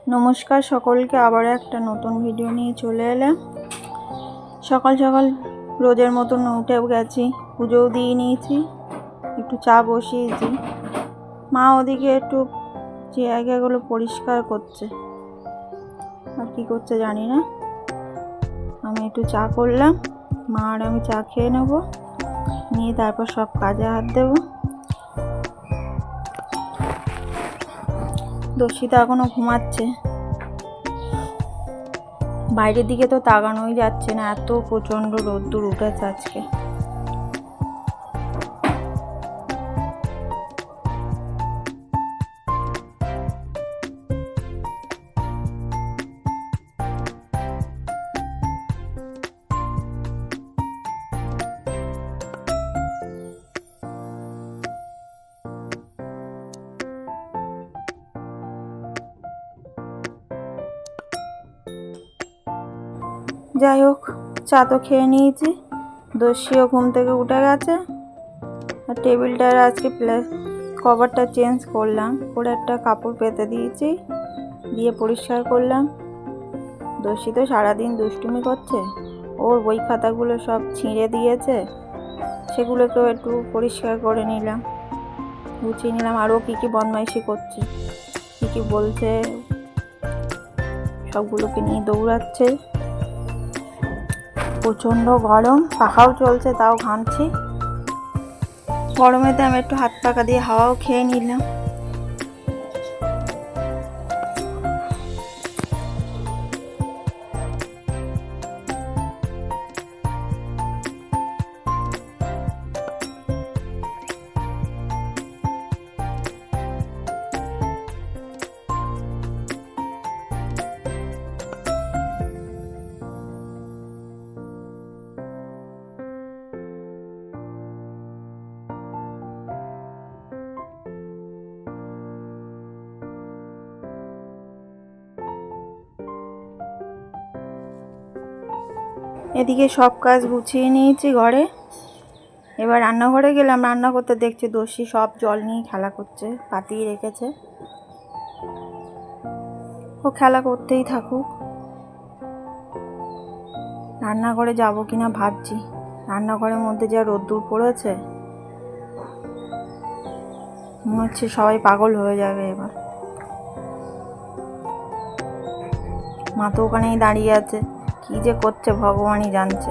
নমস্কার সকলকে, আবার একটা নতুন ভিডিও নিয়ে চলে এলাম। সকাল সকাল রোজের মতন উঠেও গেছি, পুজোও দিয়ে নিয়েছি, একটু চা বসিয়েছি। মা ওদিকে একটু জায়গাগুলো পরিষ্কার করছে, আর কি করছে জানি না। আমি একটু চা করলাম, মা আর আমি চা খেয়ে নেব, নিয়ে তারপর সব কাজে হাত দেবো। দর্শিতা এখনো ঘুমাচ্ছে, বাইরের দিকে তো তাকানোই যাচ্ছে না, এত প্রচণ্ড রোদ্দুর উঠেছে আজকে। যাই হোক, চা তো খেয়ে নিয়েছি, দস্যিও ঘুম থেকে উঠে গেছে। আর টেবিলটার আজকে কভারটা চেঞ্জ করলাম, করে একটা কাপড় পেতে দিয়েছি, দিয়ে পরিষ্কার করলাম। দস্যি তো সারাদিন দুষ্টুমি করছে, ওর বই খাতাগুলো সব ছিঁড়ে দিয়েছে, সেগুলোকেও একটু পরিষ্কার করে নিলাম, গুছিয়ে নিলাম। আর ও কী কী বদমাইশি করছে, কী কী বলছে, সবগুলোকে নিয়ে দৌড়াচ্ছে। প্রচণ্ড গরম, পাখাও চলছে, তাও ঘামছি। গরমেতে আমি একটু হাত পাকা দিয়ে হাওয়াও খেয়ে নিলাম। এদিকে সব কাজ গুছিয়ে নিয়েছি ঘরে। এবার রান্নাঘরে গেলাম, রান্না করতে দেখছি দস্যি সব জল নিয়ে খেলা করছে, পাতিয়ে রেখেছে। ও খেলা করতেই থাকুক। রান্নাঘরে যাব কিনা ভাবছি, রান্নাঘরের মধ্যে যা রোদ্দুর পড়েছে, মনে হচ্ছে সবাই পাগল হয়ে যাবে। এবার মা তো ওখানেই দাঁড়িয়ে আছে, কি যে করছে ভগবানই জানছে।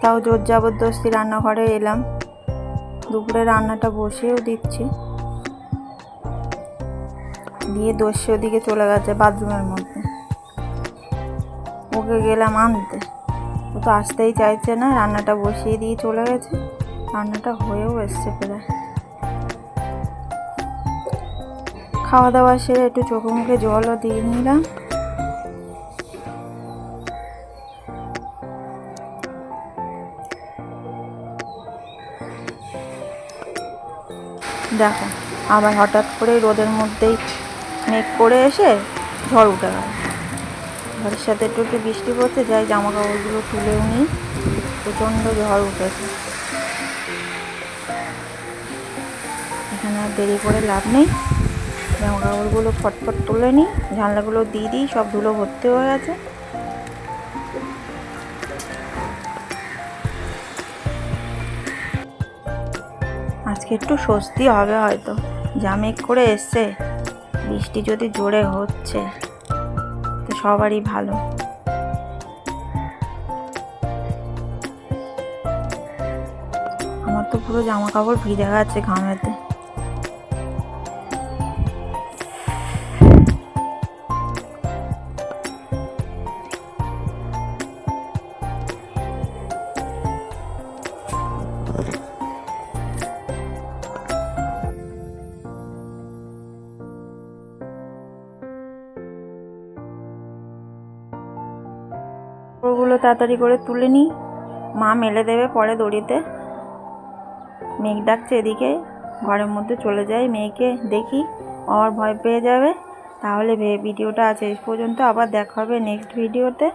তাও জোর জবরদস্তি রান্নাঘরে এলাম, দুপুরে রান্নাটা বসিয়েও দিচ্ছি। দিয়ে দস্যি ওদিকে চলে গেছে বাথরুমের মধ্যে, ওকে গেলাম আনতে, ও তো আসতেই চাইছে না। রান্নাটা বসিয়ে দিয়ে চলে গেছে, রান্নাটা হয়েও এসছে প্রায়। খাওয়া দাওয়া সেরে একটু চোখে মুখে জলও দিয়ে নিলাম। দেখো, আবার হঠাৎ করে রোদের মধ্যেই মেঘ করে এসে ঝড় উঠে গেল। ঝড়ের সাথে একটু একটু বৃষ্টি পড়ছে, যাই জামা কাপড়গুলো তুলেও নিই, প্রচণ্ড ঝড় উঠেছে। এখানে আর দেরি করে লাভ নেই, জামা কাপড়গুলো ফটফট তুলে নিই, জানলাগুলো দিয়ে দিই, সব ধুলো ভর্তি হয়ে গেছে। আজকে একটু স্বস্তি হবে হয়তো, যা মেঘ করে এসছে, বৃষ্টি যদি জোরে হচ্ছে তো সবারই ভালো। আমার তো পুরো জামা কাপড় ভিজে গেছে ঘামেতে। ওগুলো তাড়াতাড়ি করে তুলে নিই, মা মেলে দেবে পরে দড়িতে। মেঘ ডাকছে এদিকে, ঘরের মধ্যে চলে যাই, মেয়েকে দেখি, আবার ভয় পেয়ে যাবে। তাহলে ভিডিওটা আছে এই পর্যন্ত, আবার দেখা হবে নেক্সট ভিডিওতে।